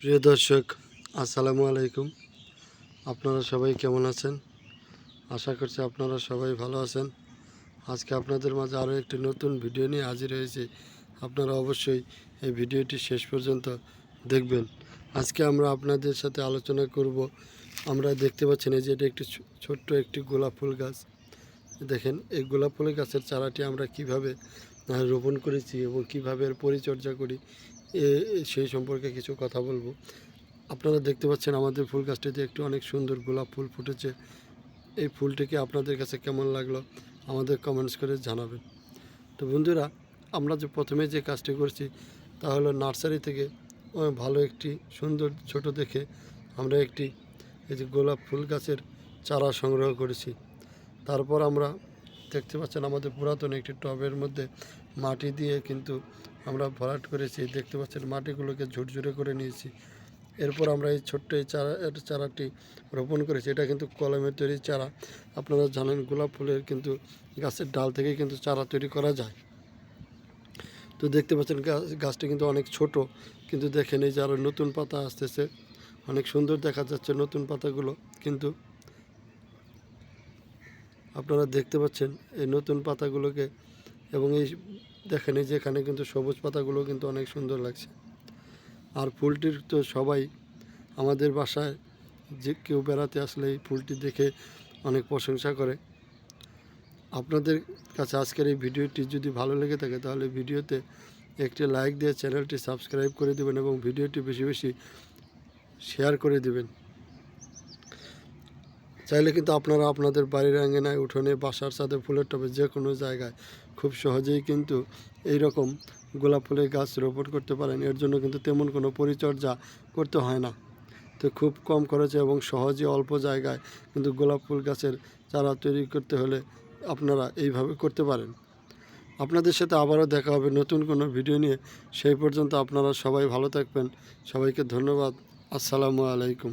প্রিয় দর্শক, আসসালামু আলাইকুম। আপনারা সবাই কেমন আছেন? আশা করছি আপনারা সবাই ভালো আছেন। আজকে আপনাদের মাঝে আরও একটি নতুন ভিডিও নিয়ে হাজির হয়েছি। আপনারা অবশ্যই এই ভিডিওটি শেষ পর্যন্ত দেখবেন। আজকে আমরা আপনাদের সাথে আলোচনা করব। আমরা দেখতে পাচ্ছেন এই যে এটা একটি ছোট্ট একটি গোলাপ ফুল গাছ। দেখেন, এই গোলাপ ফুল গাছের চারাটি আমরা কিভাবে রোপণ করেছি এবং কিভাবে এর পরিচর্যা করি সেই সম্পর্কে কিছু কথা বলবো। আপনারা দেখতে পাচ্ছেন আমাদের ফুল গাছটিতে একটি অনেক সুন্দর গোলাপ ফুল ফুটেছে। এই ফুলটিকে আপনাদের কাছে কেমন লাগলো আমাদের কমেন্টস করে জানাবেন। তো বন্ধুরা, আমরা যে প্রথমে যে কাজটি করছি তা হলো নার্সারি থেকে ভালো একটি সুন্দর ছোট দেখে আমরা একটি এই যে গোলাপ ফুল গাছের চারা সংগ্রহ করেছি। তারপর আমরা দেখতে পাচ্ছেন আমাদের পুরাতন একটি টবের মধ্যে মাটি দিয়ে কিন্তু আমরা ভরাট করেছি। দেখতে পাচ্ছেন মাটিগুলোকে ঝুরঝুরে করে নিয়েছি। এরপর আমরা এই ছোট্ট এই চারাটি রোপণ করেছি। এটা কিন্তু কলমের তৈরি চারা। আপনারা জানেন গোলাপ ফুলের কিন্তু গাছের ডাল থেকে কিন্তু চারা তৈরি করা যায়। তো দেখতে পাচ্ছেন গাছটি কিন্তু অনেক ছোট, কিন্তু দেখেন এই যে আরও নতুন পাতা আসতেছে, অনেক সুন্দর দেখা যাচ্ছে নতুন পাতাগুলো। কিন্তু আপনারা দেখতে পাচ্ছেন এই নতুন পাতাগুলোকে, এবং এই দেখেন এই যে এখানে কিন্তু সবুজ পাতাগুলো কিন্তু অনেক সুন্দর লাগছে। আর ফুলটির তো সবাই আমাদের বাসায় যে কেউ বেড়াতে আসলে এই ফুলটি দেখে অনেক প্রশংসা করে। আপনাদের কাছে আজকের এই ভিডিওটি যদি ভালো লেগে থাকে তাহলে ভিডিওতে একটি লাইক দিয়ে চ্যানেলটি সাবস্ক্রাইব করে দেবেন এবং ভিডিওটি বেশি বেশি শেয়ার করে দেবেন। চাইলে কিন্তু আপনারা আপনাদের বাড়ির আঙিনায়, উঠোনে, বাসার ছাদে, ফুলের টবে যে কোনো জায়গায় খুব সহজেই কিন্তু এই রকম গোলাপ ফুলের গাছ রোপণ করতে পারেন। এর জন্য কিন্তু তেমন কোনো পরিচর্যা করতে হয় না। তো খুব কম খরচে এবং সহজে অল্প জায়গায় কিন্তু গোলাপ ফুল গাছের চারা তৈরি করতে হলে আপনারা এইভাবে করতে পারেন। আপনাদের সাথে আবারও দেখা হবে নতুন কোনো ভিডিও নিয়ে। সেই পর্যন্ত আপনারা সবাই ভালো থাকবেন। সবাইকে ধন্যবাদ। আসসালামু আলাইকুম।